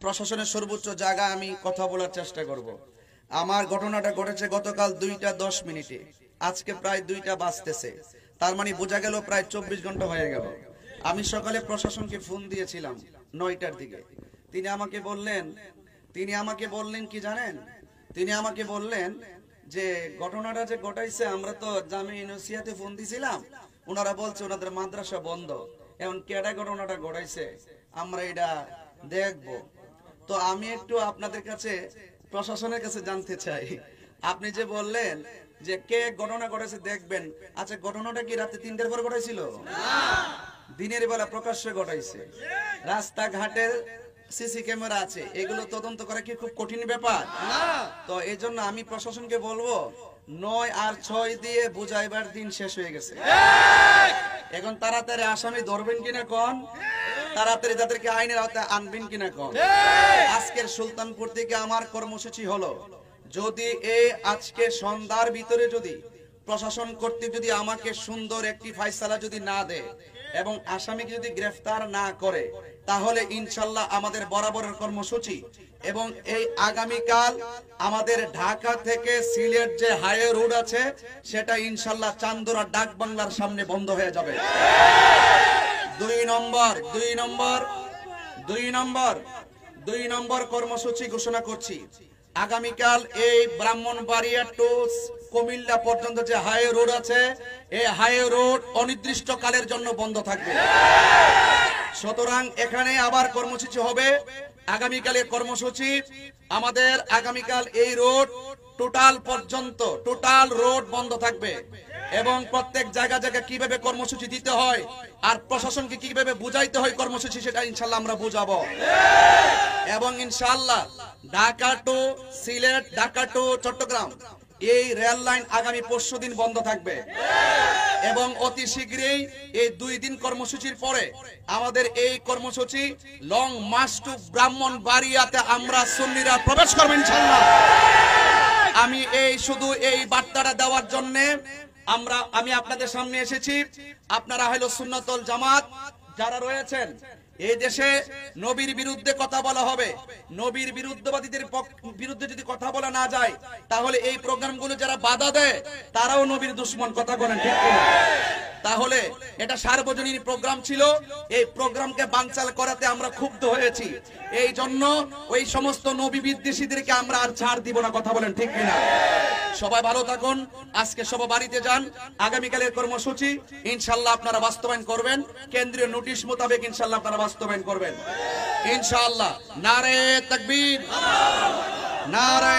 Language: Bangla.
প্রশাসনের সর্বোচ্চ জায়গা আমি কথা বলার চেষ্টা করব। আমার ঘটনাটা ঘটেছে গতকাল 2:10 আজকে প্রায় 2টা বাজতেছে, তার মানে বোঝা গেল প্রায় 24 ঘন্টা হয়ে গেল। আমি সকালে প্রশাসনকে ফোন দিয়েছিলাম 9টার দিকে। তিনি আমাকে বললেন কি জানেন, তিনি আমাকে বললেন যে ঘটনাটা যে ঘটাইছে আমরা তো জামে ইউনিভার্সিটিতে ফোন দিছিলাম, ওনারা বলছে ওনাদের মাদ্রাসা বন্ধ, এখন কেডা ঘটনাটা ঘটাইছে আমরা এটা দেখব। তো আমি একটু আপনাদের কাছে প্রশাসনের কাছে জানতে চাই, আপনি যে বললেন যে কে ঘটনা ঘটাইছে দেখবেন, আচ্ছা ঘটনাটা কি রাতে 3টার পর ঘটাইছিল? দিনের বেলা প্রকাশ্যে ঘটাইছে, রাস্তাঘাটের সিসি ক্যামেরা আছে, এগুলো তদন্ত করা কি খুব কঠিন ব্যাপার না? তো এই জন্য আমি প্রশাসনকে বলবো 9 আর 6 দিয়ে বুঝাইবার দিন শেষ হয়ে গেছে। এখন তাড়াতাড়ি আসামি ধরবেন কিনা কোন, তাড়াতাড়ি তাদেরকে আইনের আওতায় আনবেন কিনা কোন। আজকের সুলতানপুর থেকে আমার কর্মসূচি হলো, যদি এই আজকে সন্ধ্যার ভিতরে যদি প্রশাসন কর্তৃক যদি আমাকে সুন্দর একটি ফায়সালা যদি না দেয় এবং আসামিকে যদি গ্রেফতার না করে, তাহলে ইনশাল্লাহ আমাদের বরাবরের কর্মসূচি এবং এই আগামীকাল আমাদের ঢাকা থেকে সিলেট যে হাইওয়ে রোড আছে সেটা ইনশাল্লাহ চান্দুরা ডাক বাংলার সামনে বন্ধ হয়ে যাবে। 2 নম্বর কর্মসূচি ঘোষণা করছি, আগামীকাল এই ব্রাহ্মণবাড়িয়া টু কুমিল্লা পর্যন্ত যে হাইওয়ে রোড আছে, এই হাইওয়ে রোড অনির্দিষ্ট কালের জন্য বন্ধ থাকবে। সুতরাং এখানে আবার কর্মসূচি হবে। আগামীকালের কর্মসূচি আমাদের আগামীকাল এই রোড টোটাল রোড বন্ধ থাকবে এবং প্রত্যেক জায়গা কিভাবে কর্মসূচি দিতে হয় আর প্রশাসনকে কিভাবে বুঝাইতে হয় কর্মসূচি, সেটা ইনশাল্লাহ আমরা বুঝাবো। এবং ইনশাল্লাহ ঢাকা টু সিলেট, ঢাকা টু চট্টগ্রাম এই রেল লাইন আগামী পরশুদিন বন্ধ থাকবে এবং অতি শীঘ্রই এই 2 দিন কর্মসূচির পরে আমাদের এই কর্মসূচি লং মার্চ টু ব্রাহ্মণবাড়িয়াতে আমরা সুন্নিরা প্রবেশ করব ইনশাআল্লাহ। আমি শুধু এই বার্তাটা দেওয়ার জন্য আমি আপনাদের সামনে এসেছি। আপনারা হলো সুন্নাতুল জামাত যারা রয়েছেন, এই দেশে নবীর বিরুদ্ধে কথা বলা হবে, নবীর বিরুদ্ধবাদীদের বিরুদ্ধে যদি কথা বলা না যায় তাহলে এই প্রোগ্রামগুলো যারা বাধা দেয় তারাও নবীর দুশমন, কথা বলেন ঠিক কিনা? তাহলে এটা সার্বজনীন প্রোগ্রাম ছিল, এই প্রোগ্রামকে বানচাল করাতে আমরা ক্ষুব্ধ হয়েছি, এই জন্য ওই সমস্ত নবী বিদ্বেষীদেরকে আমরা আর ছাড় দিব না, কথা বলেন ঠিক কিনা? সবাই ভালো থাকুন, আজকে সবাই বাড়িতে যান। আগামীকালের কর্মসূচি ইনশাআল্লাহ আপনারা বাস্তবায়ন করবেন, কেন্দ্রীয় নোটিশ মোতাবেক ইনশাআল্লাহ আপনারা বাস্তবায়ন করবেন ইনশাআল্লাহ। নারে তাকবীর, নারে